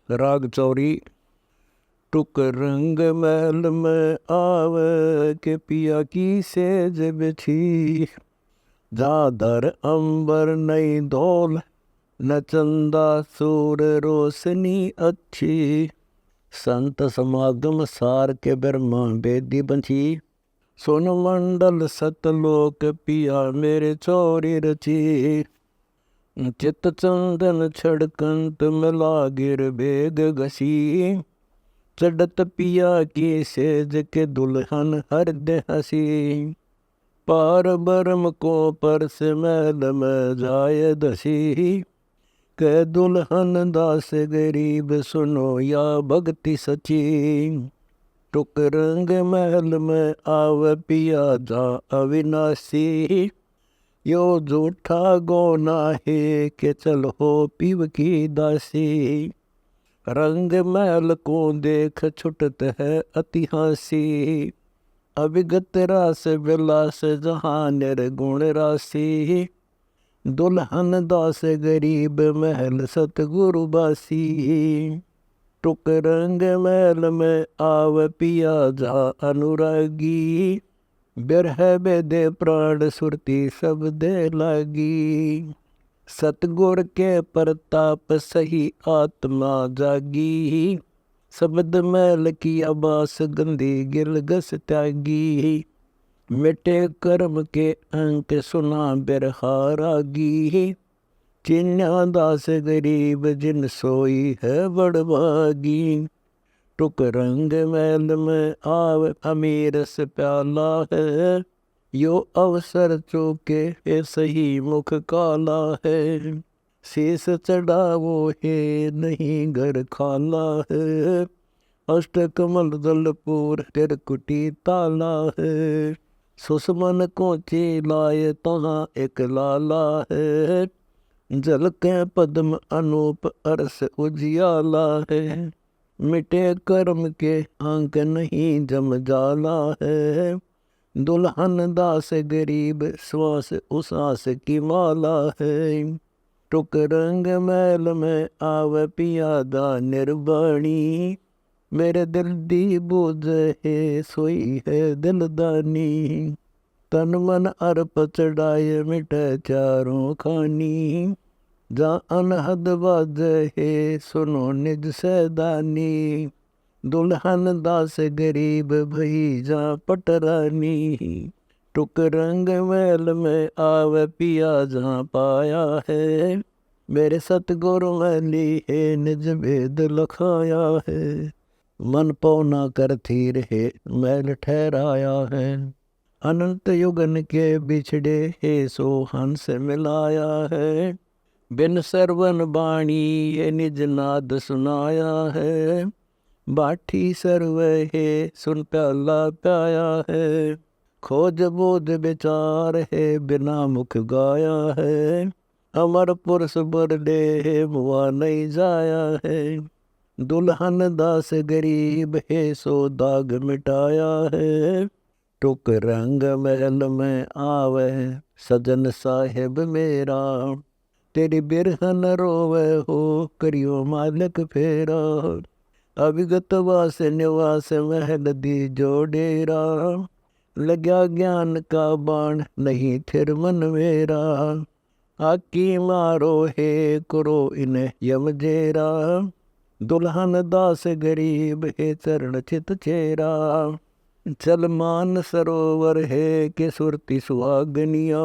राग चौरी। टुक रंग महल में आवे के पिया की सेज बिछी, जादर अंबर नई धौल न चंदा सूर रोशनी अच्छी। संत समागम सार के ब्रह्मा बेदी बंची, सुन मंडल सतलोक पिया मेरे चौरी रची। चित चंदन छड़कंत मिला गिर बेग घसी, चढ़त पिया की सेज के दुल्हन हृदय हसी। पार बरम को परस महल में जाय दसी, के दुल्हन दास गरीब सुनो या भक्ति सची। टुक रंग महल में आव पिया जा अविनाशी, यो झूठा गोना है के चल हो पीव की दासी। रंग महल को देख छुटत है अतिहासी, अविगत रास विलास जहाँ निर्गुण राशि। दुल्हन दास गरीब महल सतगुरु बासी, टुक रंग महल में आव पिया जा अनुरागी। बिरह बेदे प्राण सुरती सब दे लागी, सतगुर के प्रताप सही आत्मा जागी। शब्द मैल की आबास गंदी गिल गस त्यागी, मिटे कर्म के अंक सुना बिरहारागी। चिन्या दास गरीब जिन सोई है बड़भागी, टुक रंग मैल में आव अमीर से प्याला है। यो अवसर चूके ये सही मुख काला है, शीस चढ़ावो है नहीं घर खाला है। अष्ट कमल दलपुर तिरकुटी ताला है, सुषमन को चिलाए तहाँ एक लाला है। जल के पद्म अनूप अरस उजियाला है, मिटे कर्म के अंक नहीं जम जाला है। दुल्हन दास गरीब श्वास उसास की माला है, टुक रंग मैल में आव पियादा निर्वाणी। मेरे दिल दी बोझ है सोई है दिलदानी, तन मन अर्प चढ़ाए मिटे चारों खानी। जा अनहद बाज है सुनो निज सैदानी, दुल्हन दास गरीब भई जा पटरानी। टुक रंग महल में आव पिया जहाँ पाया है, मेरे सतगुरु मैली है निज भेद लखाया है। मन पौना कर थीर है मैल ठहराया है, अनंत युगन के बिछड़े है सो हंस मिलाया है। बिन सरवन बाणी ये निज नाद सुनाया है, बाठी सर्व है सुन प्याला प्याया है। खोज बोध विचार है बिना मुख गाया है, अमर पुरुष बरडे मुआ नहीं जाया है। दुल्हन दास गरीब है सो दाग मिटाया है, टुक रंग महल में आवे सजन साहेब मेरा। तेरी बिरहन रोवे हो करियो मालिक फेरा, अविगत वास निवास महल दी जोडेरा। लग्या ज्ञान का बाण नहीं थिर मन मेरा, आकी मारो है करो इन्हें यमजेरा। दुल्हन दास गरीब है चरण चित चेरा, चल मान सरोवर है के सुरती सुहागनिया।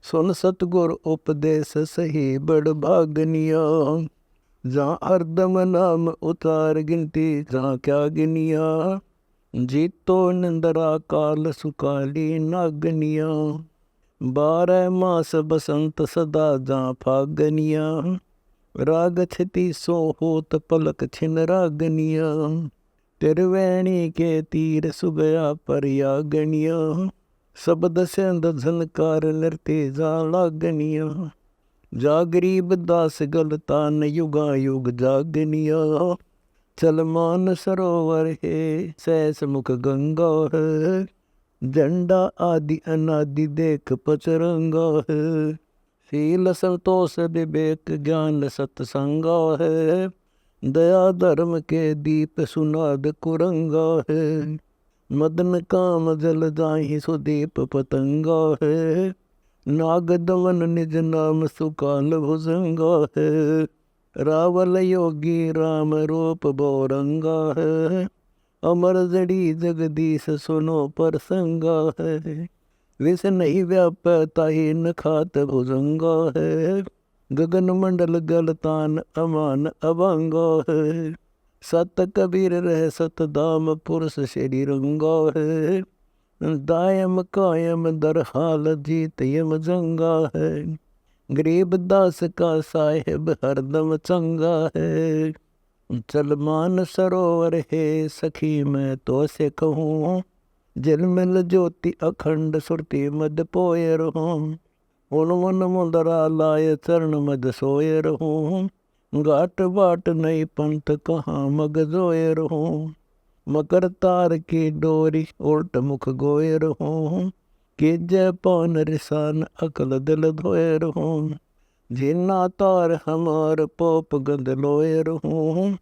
सुन सतगुर उपदेश सही बड़ भागनिया, जहाँ हरदम नाम उतार गिनती जहाँ क्या गिनिया। जीतो निंदरा काल सुकाली नागनिया, 12 मास बसंत सदा जहाँ फागनिया। राग छति सो होत पलक छिन रागनिया, तिरवैणी के तीर सुगया परिया गनिया। शब्द सेंद झनकार नृत्य जा लागनिया, जा गरीब दास गलतान युगा युग जागनिया। चल मान सरोवर है सहस मुख गंगा है, झंडा आदि अनादि देख पचरंगा है। शील संतोष विवेक ज्ञान सत्संगा है, दया धर्म के दीप सुनाद कुरंगा है। मदन काम जल जाहि सुदीप पतंगा है। नाग दमन निज नाम सुकाल भुजंगा है। रावल योगी राम रूप बोरंगा है। अमर जड़ी जगदीश सुनो प्रसंगा है। विष नहीं व्याप ताहि न खात भुजंगा है। गगन मंडल गलतान अमान अभंगा है। सत कबीर रह सत दाम पुरुष श्री रंगा है। दायम कायम दर हाल जीत यम जंगा है। गरीब दास का साहेब हरदम चंगा है। चल मान सरोवर है सखी मैं तो से कहूँ। झिलमिल ज्योति अखंड सुरति मद पोय रहूँ। उन मन मुंदरा लाय चरण मद सोय रहूँ। घाट बाट नई पंथ कहाँ मग जोय रहूँ। मकर तार की डोरी उल्ट मुख गोय रहूँ। कि जय पान रिसान अकल दिल धोए रहूँ। झीना तार हमार पोप गंद लोए रहूँ।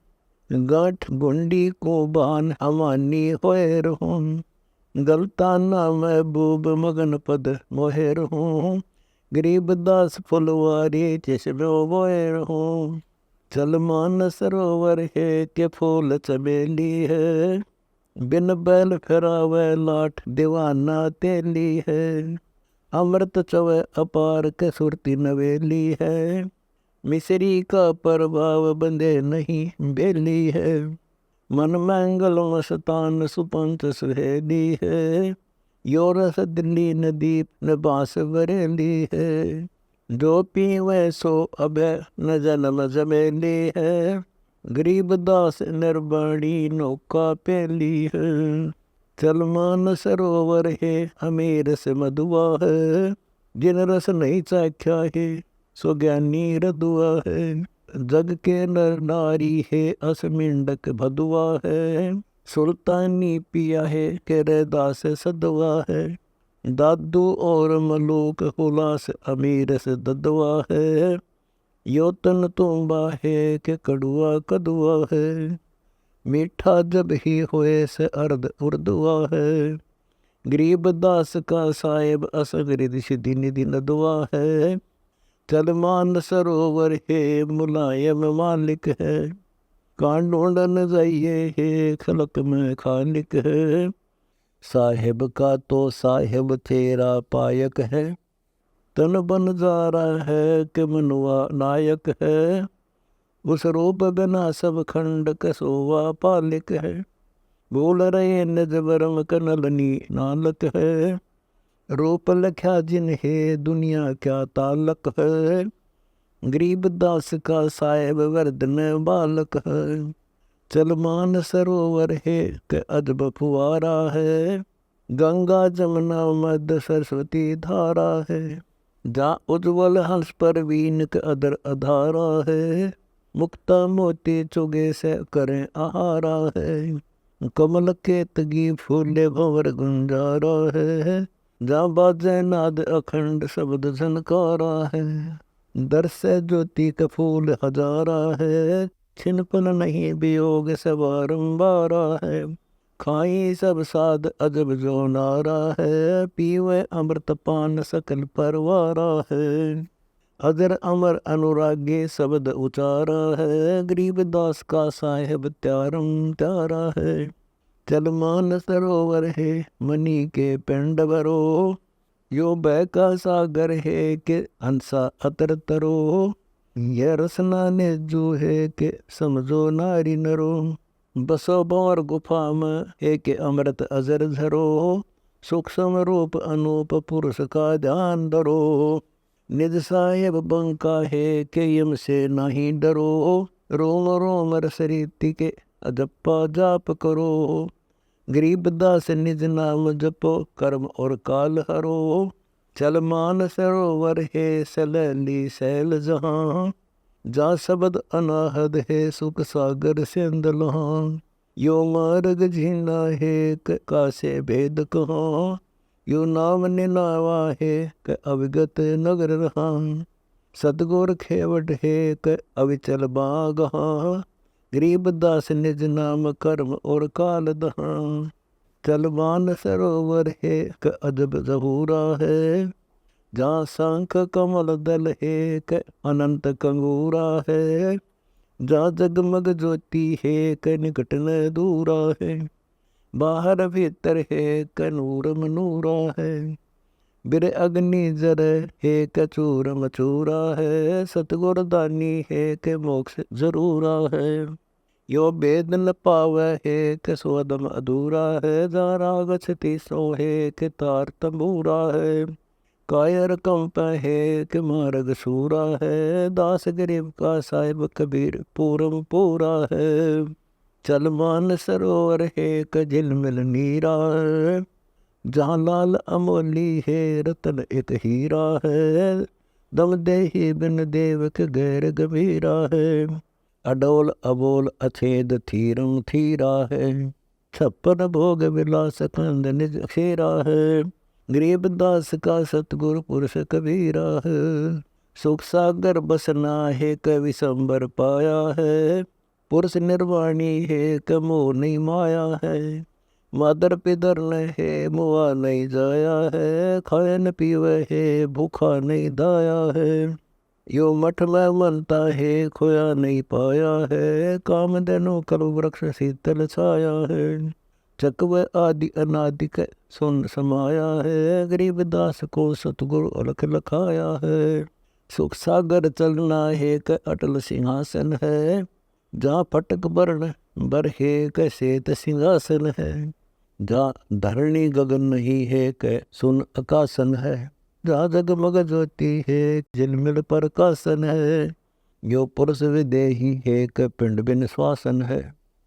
गांठ गुंडी को बान हमानी होए रहूँ। गलताना महबूब मगन पद मोहे रहूँ। गरीब दास फुलवारी चश्मे बोए रहूँ। चल मान सरोवर है के फूल चमेली है। बिन बैल फिरावे लाठ दीवाना तेली है। अमृत चवे अपार के सुरती नवेली है। मिसरी का प्रभाव बंदे नहीं बेली है। मन मंगल मस्तान सुपंच सुहेली है। यो रस दिल्ली नदीप न बास बरेली है। जो पीवे सो अभय न जन्म जमेली है। गरीब दास निर्वाणी नौका पेली है। चल मान सरोवर है अमीर से मधुआ है। जिन रस नहीं चाख्या है सो ज्ञानी रदुआ है। जग के नर नारी है असमिंडक भदुआ है। सुल्तानी पिया है के दास सदवा है। दादू और मलूक हुलास अमीर से ददवा है। यो तन तुम्बा है के कड़ुआ कदुआ है। मीठा जब ही होए से अर्ध उर्दुआ है। गरीब दास का साहेब असगरिद सिद्धि निधि नदुआ है। चल मान सरोवर है मुलायम मालिक है। कांडोंडन जाइए है खलक में खालिक है। साहेब का तो साहेब तेरा पायक है। तन बन जा रहा है कि मनुआ नायक है। उस रूप बिना सब खंड कसोवा पालिक है। बोल रहे निज बरम कनलनी नालक है। रूप लख्या जिन है दुनिया क्या तालक है। गरीब दास का साहेब वर्धन बालक है। चल मान सरोवर है के अजब फुआरा है। गंगा जमुना मध्य सरस्वती धारा है। जा उज्ज्वल हंस पर वीन के अदर अधारा है। मुक्ता मोती चुगे से करें आहारा है। कमल के तगी फूले भंवर गुंजारा है। जा बाजे नाद अखंड शब्द झनकारा है। दर्श ज्योति का फूल हजारा है। छिनपन नहीं वियोग से बारंबारा है। खाई सब साध अजब जो नारा है। पीवे अमृत पान सकल परवारा है। अजर अमर अनुरागे शब्द उचारा है। गरीब दास का साहेब त्यारम त्यारा है। चल मान सरोवर है मनी के पिंड भरो। यो बह का सागर है के हंसा अतर तरो। यह रसना ने जो है के समझो नारी नरो। बसो बौर गुफा में है के अमृत अजर झरो। सूक्ष्म रूप अनूप पुरुष का ध्यान धरो। निज साहेब बंका है के यम से नहीं डरो। रोम रोम रस रीति के अजप्पा जाप करो। गरीब दास निज नाम जपो कर्म और काल हरो। चल मान सरोवर है सलैली सैल जहाँ। जा शब्द अनाहद है सुख सागर सिंध लहाँ। यो मार्ग झीना है कासे भेद कहाँ। यो नाम निनावा है क अविगत नगर रहा। सतगुर खेवट है क अविचल बागहा। गरीब दास निज नाम कर्म और काल दहां। चलमान सरोवर है क अजब जहूरा है, जहाँ शंख कमल दल है क अनंत कंगूरा है। जहाँ जगमग ज्योति है क निकट न दूरा है, बाहर भीतर है क नूर मनूरा है। बिर अग्नि जर है क चूर मचूरा है, सतगुर दानी है क मोक्ष जरूरा है। यो वेद न पावै है क स्वदम अधूरा है, जहाँ राग छति सो है क तार तंबूरा है। कायर कंप है कि मार्ग सूरा है, दास गरीब का साहिब कबीर पूरम पूरा है। चल मान सरोवर है क झिलमिल नीरा है, जहाँ लाल अमोली है रतन एक हीरा है। दम देही बिन देव के गैर गंभीरा है, अडोल अबोल अछेद थीरम थीरा है। छप्पन भोग विलास कंद निज खेरा है, गरीब दास का सतगुरु पुरुष कबीरा है। सुख सागर बसना है कवि संबर पाया है, पुरुष निर्वाणी है कमो नहीं माया है। मादर पिदर न है मुआ नहीं जाया है, खाए न पीवे है भूखा नहीं दाया है। यो मठ में मनता है खोया नहीं पाया है, काम देनो कल वृक्ष शीतल छाया है। चकव आदि अनादि के सुन समाया है, गरीब दास को सतगुरु अलख लखाया है। सुख सागर चलना है क अटल सिंहासन है, जहाँ फटक वर्ण बर है क श्वेत सिंहासन है। जहाँ धरणी गगन नहीं है क सुन आकाशन है, जहाँ जगमग ज्योति है झिलमिल प्रकाशन है। यो पुरुष विदेही है क पिंड बिन श्वासन है,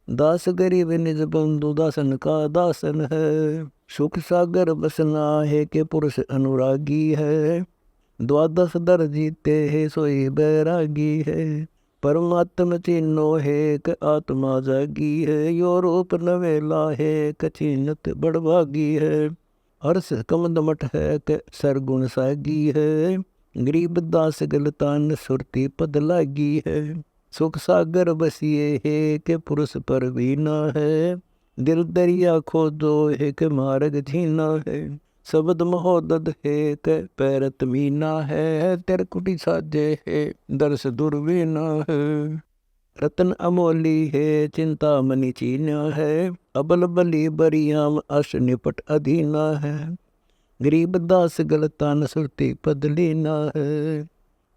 दास गरीब निज बंधु दासन का दासन है। सुख सागर बसना है के पुरुष अनुरागी है, द्वादश दर जीते है सोई बैरागी है। परमात्म चिन्हो है क आत्मा जागी है, यो रूप नवेला है क चिन्हत बड़भागी है। हर्ष कमदमठ है क सरगुण सागी है, गरीब दास गलतान सुरती पद लागी है। सुख सागर बसिए है के पुरुष पर बीना है, दिल दरिया खोदो है के मार्ग झीना है। शब्द महोदद है के पैरत मीना है, तिरकुटी साजे है दर्श दुर्वीना है। रतन अमोली है चिंता मनी चीना है, अबल बली बरियाम अश निपट अधीना है। गरीब दास गलतान सुरती पद लीना है,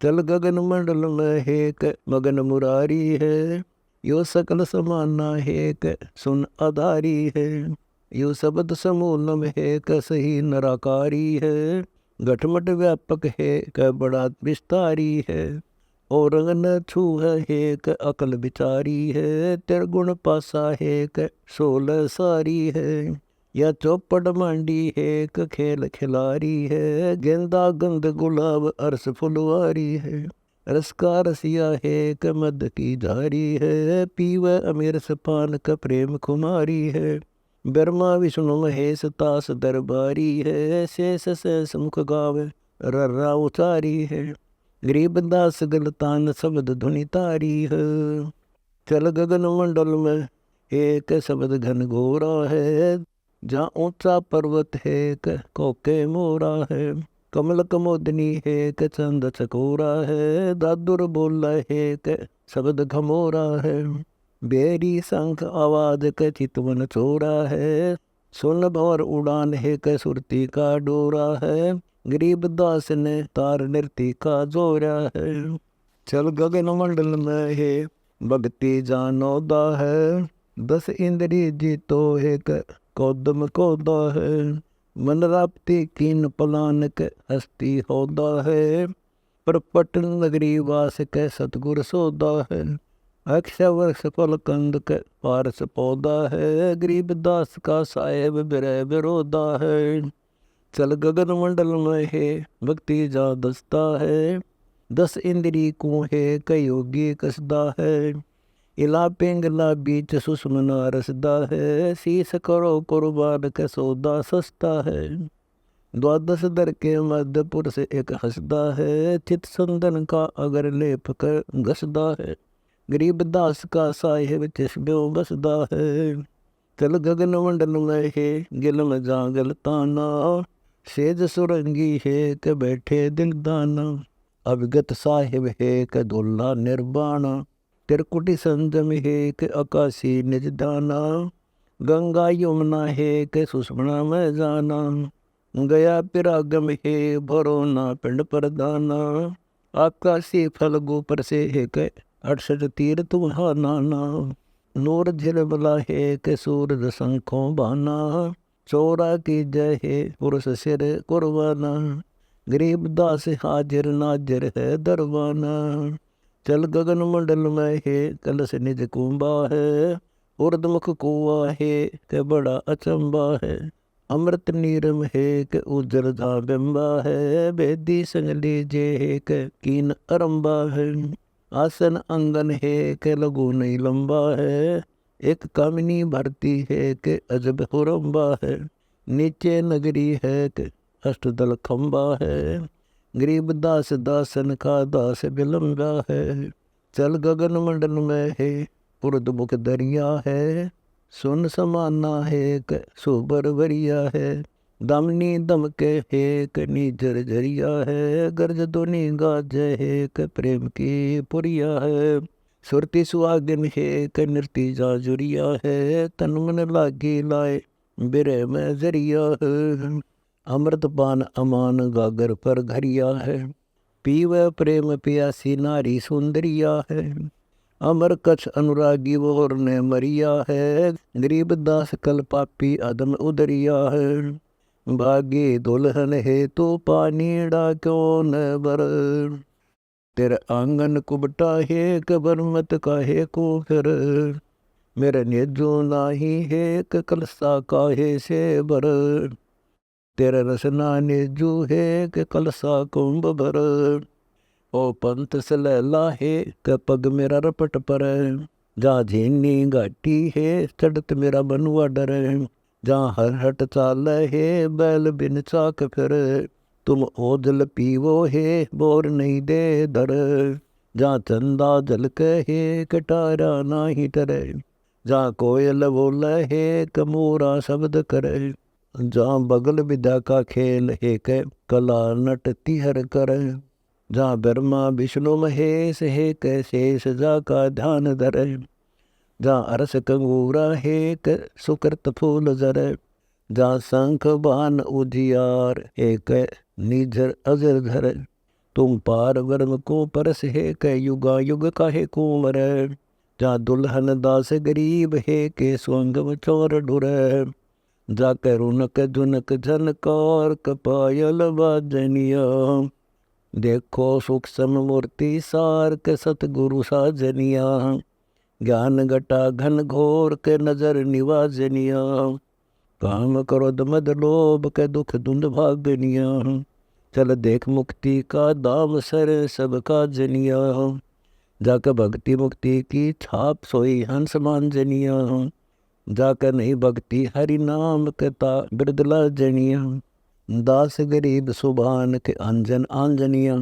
चल गगन मंडल में है क मगन मुरारी है। यो सकल समाना है क सुन आधारी है, यो शब्द समूल में है क सही नराकारी है। घटमट व्यापक है क बड़ा विस्तारी है, और रंग न छू है क अकल बिचारी है। त्रिगुण पासा है क 16 सारी है, या चौपड़ मांडी है क खेल खिलारी है। गेंदा गंध गुलाब अरस फुलवारी है, रस का रसिया है क मद की झारी है। पीव अमीर सपान क प्रेम कुमारी है, ब्रह्मा विष्णु महेश तास दरबारी है। शेष शेष मुख गावे रर्रा उचारी है, गरीब दास गलतान शब्द धुनि तारी है। चल गगन मंडल में एक शब्द घन घोरा है, जहाँ ऊंचा पर्वत है क कोके मोरा है। कमल कमोदनी है क चंद चकोरा है, दादुर बोला है क शब्द घमोरा है। बेरी शंख आवाज क चितवन चोरा है, सुन भंवर उड़ान है क सुरती का डोरा है। गरीब दास ने तार नृत्य का जोरा है। चल गगन मंडल में है भक्ति जानो दा है, 10 इंद्री जीतो है क कौदम कौदा है। मन राप्ती कीन पलान क हस्ती होदा है, पर पटन नगरी वास क सतगुर सौदा है। अक्षय वर्ष फल कंद क पारस पौधा है, गरीब दास का साहेब बिरह विरोधा है। चल गगन मंडल में है भक्ति जा दस्ता है, 10 इंद्री को है क योगी कसदा है। इला पिंगला बीच सुषमना रसदा है, शीस करो कुर्बान का सौदा सस्ता है। द्वादश दर के मध्य पुरुष एक हंसदा है, चित संदन का अगर लेप कर घसदा है। ਗਰੀਬਦਾਸ ਕਾ ਸਾਹਿਬ ਤਿਸ ਬਿਉ ਬਸਦਾ ਹੈ। ਤਲ ਗਗਨ ਮੰਡਲ ਮਹਿ ਗਿਲ ਜਾਂ ਗਲ ਤਾਨਾ, ਸੇਜ ਸੁਰੰਗੀ ਹੈ ਕ ਬੈਠੇ ਦਿਲ ਦਾਨਾ। ਅਵਗਤ ਸਾਹਿਬ ਹੈ ਕ ਦੁੱਲਾ ਨਿਰਬਾਣਾ, ਤਿਰਕੁਟੀ ਸੰਜਮ ਹੈ ਕ ਆਕਾਸੀ ਨਿਜ ਦਾਨਾ। ਗੰਗਾ ਯਮੁਨਾ ਹੈ ਕ ਸੁਸਮਣਾ ਮੈਂ ਜਾਨਾ, ਗਿਆ ਪਿਰਾਗਮ ਹੈ ਭਰੋ ਨਾ ਪਿੰਡ ਪ੍ਰਦਾਨਾ। ਆਕਾਸੀ ਫਲ ਗੋਪਰ ਸੇ ਹੈ ਕ 68 ਤੀਰਥ ਵਹਾ ਨਾਨਾ। ਨੂਰ ਝਿਲਮਲਾ ਹੈ ਕ ਸੂਰਜ ਸੰਖੋਂ ਬਾਨਾ, ਚੋਰਾ ਕੀ ਜੈ ਹੈ ਪੁਰਸ਼ ਸਿਰ ਕੁਰਬਾਨਾ। ਗਰੀਬਦਾਸ ਹਾਜ਼ਰ ਨਾਜ਼ਰ ਹੈ ਦਰਬਾਨਾ, ਚਲ ਗਗਨ ਮੰਡਲ ਮੈਂ ਹੈ ਕਲਸ ਨਿਜ ਕੁੰਬਾ ਹੈ। ਉਰਦਮੁਖ ਕੁਆ ਹੈ ਕਿ ਬੜਾ ਅਚੰਬਾ ਹੈ, ਅੰਮ੍ਰਿਤ ਨੀਰਮ ਹੈ ਕਿ ਉਜਰ ਦਾ ਬਿੰਬਾ ਹੈ। ਬੇਦੀ ਸੰਗਲੀ ਜੇ ਹੈ ਕਿ ਕੀਨ ਅਰੰਬਾ ਹੈ, ਆਸਨ ਅੰਗਨ ਹੈ ਕਿ ਲਘੂ ਨਹੀਂ ਲੰਬਾ ਹੈ। ਇੱਕ ਕਾਮਨੀ ਭਰਤੀ ਹੈ ਕਿ ਅਜਬ ਹੁਰੰਬਾ ਹੈ, ਨੀਚੇ ਨਗਰੀ ਹੈ ਕਿ ਅਸ਼ਟਦਲ ਖੰਬਾ ਹੈ। ਗਰੀਬਦਾਸ ਦਾਸਨ ਕਾ ਦਾਸ ਬਿਲੰਬਾ ਹੈ, ਚਲ ਗਗਨ ਮੰਡਲ ਮੈਂ ਹੈ ਉਰਦਮੁਖ ਦਰਿਆ ਹੈ। ਸੁਨ ਸਮਾਨਾ ਹੈ ਕ ਸੋਬਰ ਵਰੀਆ ਹੈ, ਦਮਨੀ ਦਮਕੇ ਹੈ ਕ ਨੀਜਰ ਜਰੀਆ ਹੈ। ਗਰਜ ਧੁਨੀ ਗਾਜੈ ਹੈ ਕ ਪ੍ਰੇਮ ਕੀ ਪੁਰੀਆ ਹੈ, ਸੁਰਤੀ ਸੁਹਾਗਨ ਹੈ ਕ ਨਿਰਤੀ ਜਾ ਜੁਰੀਆ ਹੈ। ਤਨ ਮਨ ਲਾਗੀ ਲਾਏ ਬਿਰਹਿ ਮੈਂ ਜ਼ਰੀਆ ਹੈ, ਅੰਮ੍ਰਿਤ ਪਾਨ ਅਮਾਨ ਗਾਗਰ ਪਰ ਘਰਿਆ ਹੈ। ਪੀਵੈ ਪ੍ਰੇਮ ਪਿਆਸੀ ਨਾਰੀ ਸੁੰਦਰੀਆ ਹੈ, ਅਮਰ ਕਛ ਅਨੁਰਾਗੀ ਵੋਰ ਨੇ ਮਰੀਆ ਹੈ। ਗਰੀਬਦਾਸ ਕਲ ਪਾਪੀ ਅਦਮ ਉਦਰੀਆ ਹੈ, ਭਾਗੀ ਦੁਲਹਨ ਹੈ ਤੂੰ ਪਾਨੀੜਾ ਕਿਉ ਨ ਬਰ। ਤੇਰੇ ਆਂਗਨ ਕੁਬਟਾ ਹੈ ਕਬਰ ਮਤ ਕਾਹੇ ਕੋ ਫਿਰ, ਮੇਰੇ ਨੇਜੋ ਨਾਹੀ ਹੈ ਕ ਕਲਸਾ ਕਾਹੇ ਸੇ ਬਰ। ਤੇਰੇ ਰਸਨਾ ਨੇਜੂ ਹੈ ਕ ਕਲਸਾ ਕੁੰਭ ਭਰ, ਓ ਪੰਥ ਸਲੈਲਾ ਹੈ ਕ ਪਗ ਮੇਰਾ ਰਪਟ ਪਰ। ਜਾਂ ਝੀਨੀ ਘਾਟੀ ਹੈ ਚੜਤ ਮੇਰਾ ਬਨੁਆ ਡਰ, ਜਾਂ ਹਰ ਹਟ ਚਾਲ ਹੈ ਬੈਲ ਬਿਨ ਚਾਕ ਫਿਰ। ਤੁਮ ਓਜਲ ਪੀਵੋ ਹੈ ਬੋਰ ਨਹੀਂ ਦੇ ਦਰ, ਜਾਂ ਚੰਦਾ ਜਲਕ ਹੈ ਕਟਾਰਾ ਨਾਹੀ ਟਰੇ। ਜਾਂ ਕੋਇਲ ਬੋਲੇ ਹੈ ਕ ਮੋਰਾ ਸ਼ਬਦ ਕਰੇ, ਜਾਂ ਬਗਲ ਵਿਦਿਆ ਕਾ ਖੇਲ ਹੈ ਕ ਕਲਾ ਨਟ ਤਿਹਰ ਕਰ। ਜਾਂ ਬਰਮਾ ਵਿਸ਼ਨੂੰ ਮਹੇਸ਼ ਹੈ ਕ ਸ਼ੇਸ਼ ਜਾ ਕਾ ਧਿਆਨ ਧਰੇ, ਜਾਂ ਅਰਸ ਕੰਗੂਰਾ ਹੈ ਕ ਸੁਕਰਤ ਫੂਲ ਜ਼ਰੇ। ਜਾਂ ਸੰਖ ਬਾਨ ਉਜਿਆਰ ਹੈ ਕ ਨੀਝਰ ਅਜਰ ਧਰੇ, ਤੁਮ ਪਾਰ ਵਰਮ ਕੋ ਪਰਸ ਹੈ ਕ ਯੁਗਾ ਯੁਗ ਕਾਹੇ ਕੁਮਰ। ਜਾਂ ਦੁਲਹਨ ਦਾਸ ਗਰੀਬ ਹੈ ਕੇ ਸੁਅੰਗਮ ਚੋਰ ਢੁਰੈ, ਜਾ ਕੇ ਰੁਨਕ ਜੁਨਕ ਝਨਕਾਰ ਕਪਾਇਲ ਬਾਜਨੀਆ। ਦੇਖੋ ਸੂਖਸਮ ਮੂਰਤੀ ਸਾਰ ਕੇ ਸਤਿਗੁਰੂ ਸਾਜਨੀਆ, ਗਿਆਨ ਘਟਾ ਘਨ ਘੋਰ ਕੇ ਨਜ਼ਰ ਨਿਵਾਜਨੀਆ। ਕਾਮ ਕ੍ਰੋਧ ਮਦ ਲੋਭ ਕੇ ਦੁਖ ਧੁੰਦ ਭਾਗਨੀਆ, ਚਲ ਦੇਖ ਮੁਕਤੀ ਕਾ दाम सर सब का जनिया। जाकर भक्ति मुक्ति की छाप सोई हंस मांजनिया, जाकर नहीं भक्ति हरि नाम कता बिरदला जनिया। दास गरीब सुभान के अंजन आंजनिया,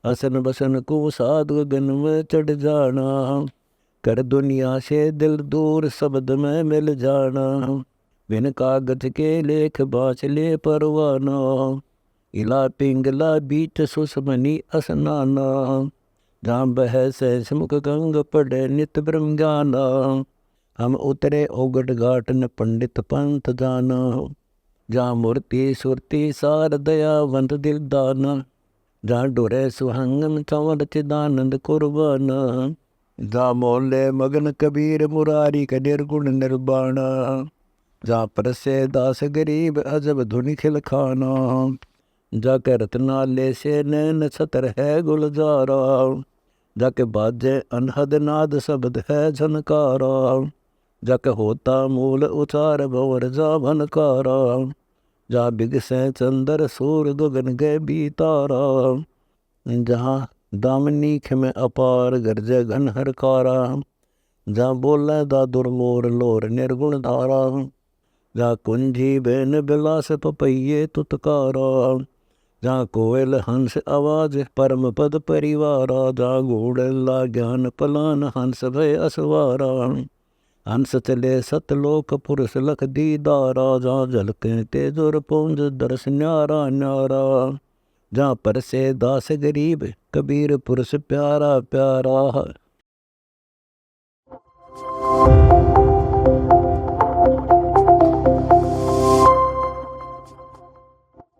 असन बसन को साधु गन में चढ़ जाना। कर दुनिया से दिल दूर शब्द में मिल जाना, बिन कागज के लेख बाँच ले परवाना। इला पिंगला बीच सुसमनी असनाना, जहाँ बह सहस मुख गंग पढ़े नित ब्रह्म ज्ञाना। हम उतरे ओगट घाट न पंडित पंथ जाना, जहाँ मूर्ति सुरति सार दयावंत दिल दाना। जहाँ डोरे सुहंगम चंवर चिदानंद कुर्बाना, जहाँ मोले मगन कबीर मुरारी का निर्गुण निर्बाणा। जहाँ परसे दास गरीब अजब धुनि खिलखाना, जाके रत्नाले से नैन छतर है गुलजारा। जाके बाजे अनहद नाद शब्द है झनकारा, जाके होता मूल उचार भवर जा भनकारा। जा बिगसे चंदर सूर गगन गए बीतारा, जहाँ दामनीख में अपार गरजे घन हरकारा। जहाँ बोले दादुर मोर लोर निर्गुण धारा, जा कुंजी बेन बिलास पपैये तुतकारा। जहाँ कोयल हंस आवाज परम पद परिवारा, जहाँ घोड़ला ज्ञान पलान हंस भय असवारा। हंस चले सतलोक पुरुष लख दीदारा, जहाँ झलके तेजुर पुंज दर्श न्यारा न्यारा। जहाँ पर से दास गरीब कबीर पुरुष प्यारा प्यारा,